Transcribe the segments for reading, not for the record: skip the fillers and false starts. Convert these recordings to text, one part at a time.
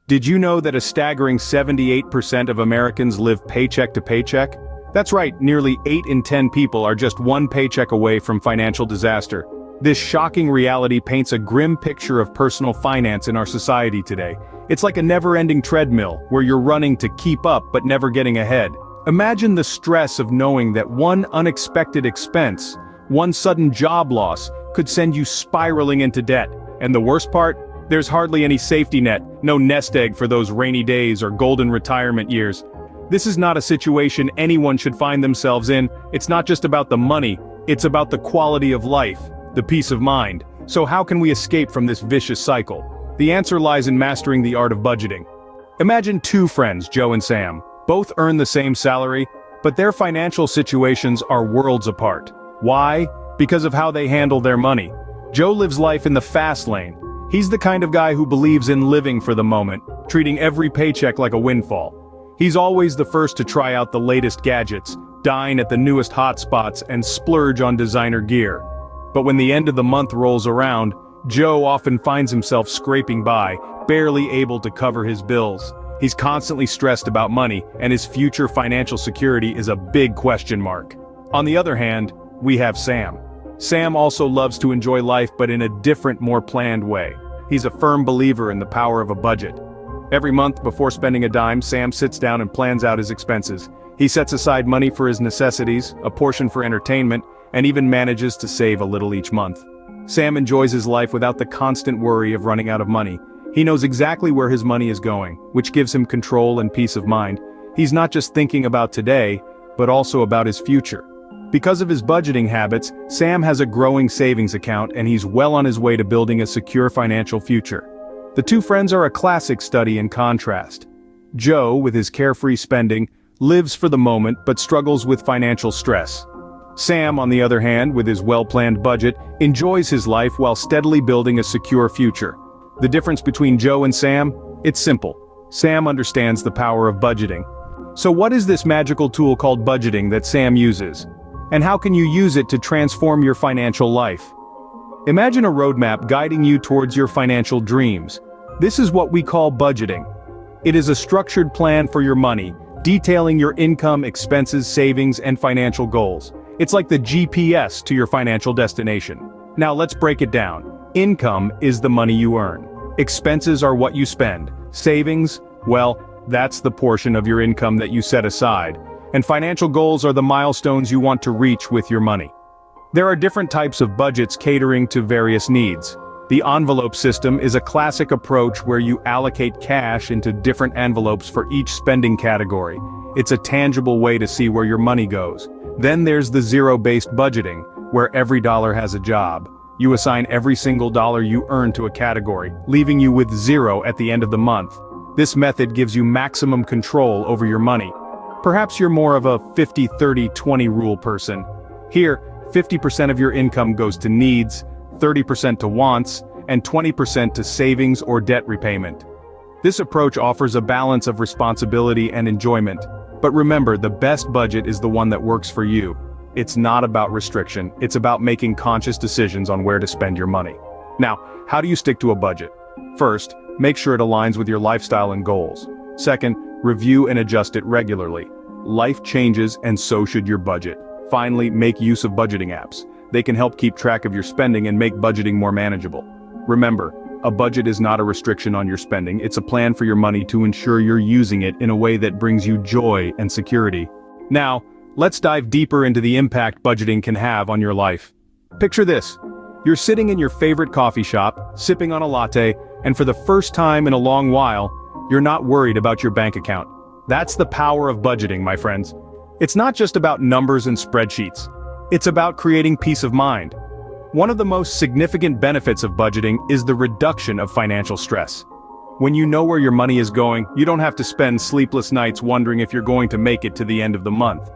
Did you know that a staggering 78% of Americans live paycheck to paycheck? That's right, nearly 8 in 10 people are just one paycheck away from financial disaster. This shocking reality paints a grim picture of personal finance in our society today. It's like a never-ending treadmill, where you're running to keep up but never getting ahead. Imagine the stress of knowing that one unexpected expense, one sudden job loss, could send you spiraling into debt. And the worst part? There's hardly any safety net, no nest egg for those rainy days or golden retirement years. This is not a situation anyone should find themselves in. It's not just about the money, it's about the quality of life, the peace of mind. So how can we escape from this vicious cycle? The answer lies in mastering the art of budgeting. Imagine two friends, Joe and Sam. Both earn the same salary, but their financial situations are worlds apart. Why? Because of how they handle their money. Joe lives life in the fast lane. He's the kind of guy who believes in living for the moment, treating every paycheck like a windfall. He's always the first to try out the latest gadgets, dine at the newest hotspots, and splurge on designer gear. But when the end of the month rolls around, Joe often finds himself scraping by, barely able to cover his bills. He's constantly stressed about money, and his future financial security is a big question mark. On the other hand, we have Sam. Sam also loves to enjoy life, but in a different, more planned way. He's a firm believer in the power of a budget. Every month, before spending a dime, Sam sits down and plans out his expenses. He sets aside money for his necessities, a portion for entertainment, and even manages to save a little each month. Sam enjoys his life without the constant worry of running out of money. He knows exactly where his money is going, which gives him control and peace of mind. He's not just thinking about today, but also about his future. Because of his budgeting habits, Sam has a growing savings account, and he's well on his way to building a secure financial future. The two friends are a classic study in contrast. Joe, with his carefree spending, lives for the moment but struggles with financial stress. Sam, on the other hand, with his well-planned budget, enjoys his life while steadily building a secure future. The difference between Joe and Sam? It's simple. Sam understands the power of budgeting. So what is this magical tool called budgeting that Sam uses? And how can you use it to transform your financial life? Imagine a roadmap guiding you towards your financial dreams. This is what we call budgeting. It is a structured plan for your money, detailing your income, expenses, savings, and financial goals. It's like the GPS to your financial destination. Now let's break it down. Income is the money you earn. Expenses are what you spend. Savings, well, that's the portion of your income that you set aside. And financial goals are the milestones you want to reach with your money. There are different types of budgets catering to various needs. The envelope system is a classic approach where you allocate cash into different envelopes for each spending category. It's a tangible way to see where your money goes. Then there's the zero-based budgeting, where every dollar has a job. You assign every single dollar you earn to a category, leaving you with zero at the end of the month. This method gives you maximum control over your money. Perhaps you're more of a 50-30-20 rule person. Here, 50% of your income goes to needs, 30% to wants, and 20% to savings or debt repayment. This approach offers a balance of responsibility and enjoyment. But remember, the best budget is the one that works for you. It's not about restriction, it's about making conscious decisions on where to spend your money. Now, how do you stick to a budget? First, make sure it aligns with your lifestyle and goals. Second, review and adjust it regularly. Life changes, and so should your budget. Finally, make use of budgeting apps. They can help keep track of your spending and make budgeting more manageable. Remember, a budget is not a restriction on your spending, it's a plan for your money to ensure you're using it in a way that brings you joy and security. Now, let's dive deeper into the impact budgeting can have on your life. Picture this. You're sitting in your favorite coffee shop, sipping on a latte, and for the first time in a long while, you're not worried about your bank account. That's the power of budgeting, my friends. It's not just about numbers and spreadsheets. It's about creating peace of mind. One of the most significant benefits of budgeting is the reduction of financial stress. When you know where your money is going, you don't have to spend sleepless nights wondering if you're going to make it to the end of the month.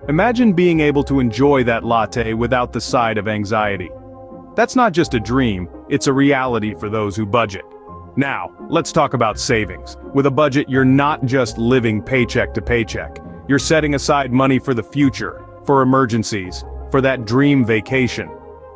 Imagine being able to enjoy that latte without the side of anxiety. That's not just a dream, it's a reality for those who budget. Now, let's talk about savings. With a budget, you're not just living paycheck to paycheck. You're setting aside money for the future, for emergencies, for that dream vacation.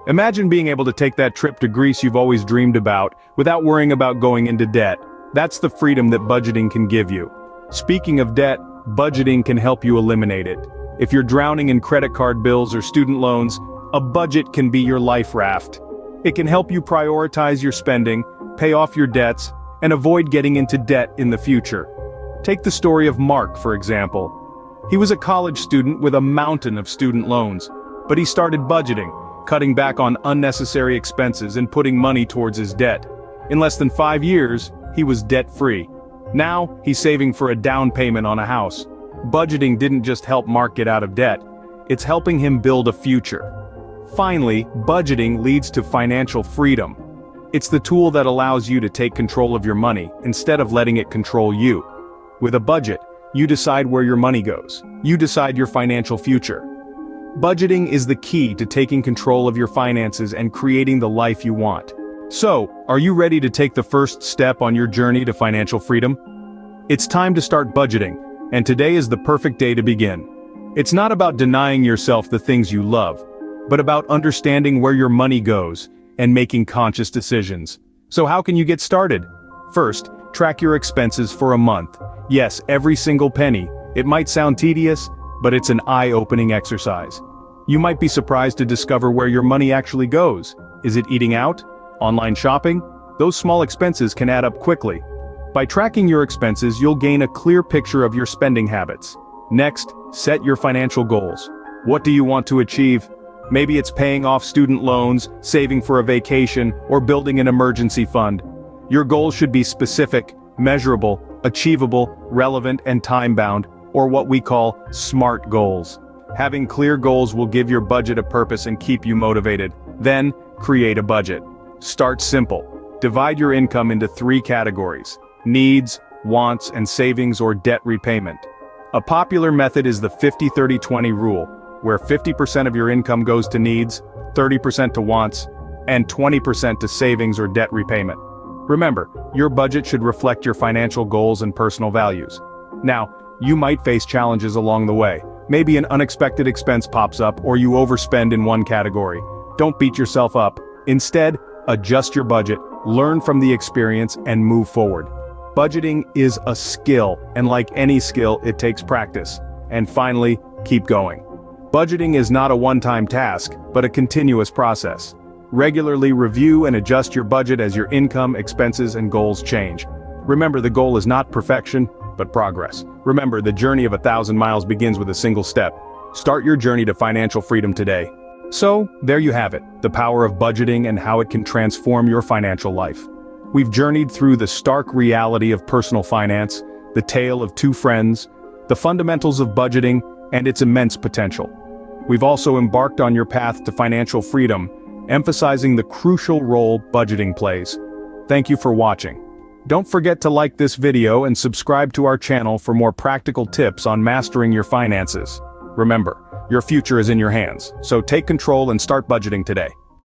Imagine being able to take that trip to Greece you've always dreamed about, without worrying about going into debt. That's the freedom that budgeting can give you. Speaking of debt, budgeting can help you eliminate it. If you're drowning in credit card bills or student loans, a budget can be your life raft. It can help you prioritize your spending, pay off your debts, and avoid getting into debt in the future. Take the story of Mark, for example. He was a college student with a mountain of student loans, but he started budgeting, cutting back on unnecessary expenses and putting money towards his debt. In less than 5 years, he was debt-free. Now, he's saving for a down payment on a house. Budgeting didn't just help Mark get out of debt, it's helping him build a future. Finally, budgeting leads to financial freedom. It's the tool that allows you to take control of your money instead of letting it control you. With a budget, you decide where your money goes. You decide your financial future. Budgeting is the key to taking control of your finances and creating the life you want. So, are you ready to take the first step on your journey to financial freedom? It's time to start budgeting, and today is the perfect day to begin. It's not about denying yourself the things you love, but about understanding where your money goes and making conscious decisions. So how can you get started? First, track your expenses for a month. Yes, every single penny. It might sound tedious, but it's an eye-opening exercise. You might be surprised to discover where your money actually goes. Is it eating out? Online shopping? Those small expenses can add up quickly. By tracking your expenses, you'll gain a clear picture of your spending habits. Next, set your financial goals. What do you want to achieve? Maybe it's paying off student loans, saving for a vacation, or building an emergency fund. Your goals should be specific, measurable, achievable, relevant, and time-bound, or what we call SMART goals. Having clear goals will give your budget a purpose and keep you motivated. Then, create a budget. Start simple. Divide your income into 3 categories: needs, wants, and savings or debt repayment. A popular method is the 50-30-20 rule, where 50% of your income goes to needs, 30% to wants, and 20% to savings or debt repayment. Remember, your budget should reflect your financial goals and personal values. Now, you might face challenges along the way. Maybe an unexpected expense pops up or you overspend in one category. Don't beat yourself up. Instead, adjust your budget, learn from the experience, and move forward. Budgeting is a skill, and like any skill, it takes practice. And finally, keep going. Budgeting is not a one-time task, but a continuous process. Regularly review and adjust your budget as your income, expenses, and goals change. Remember, the goal is not perfection, but progress. Remember, the journey of 1,000 miles begins with a single step. Start your journey to financial freedom today. So, there you have it, the power of budgeting and how it can transform your financial life. We've journeyed through the stark reality of personal finance, the tale of 2 friends, the fundamentals of budgeting, and its immense potential. We've also embarked on your path to financial freedom, emphasizing the crucial role budgeting plays. Thank you for watching. Don't forget to like this video and subscribe to our channel for more practical tips on mastering your finances. Remember, your future is in your hands, so take control and start budgeting today.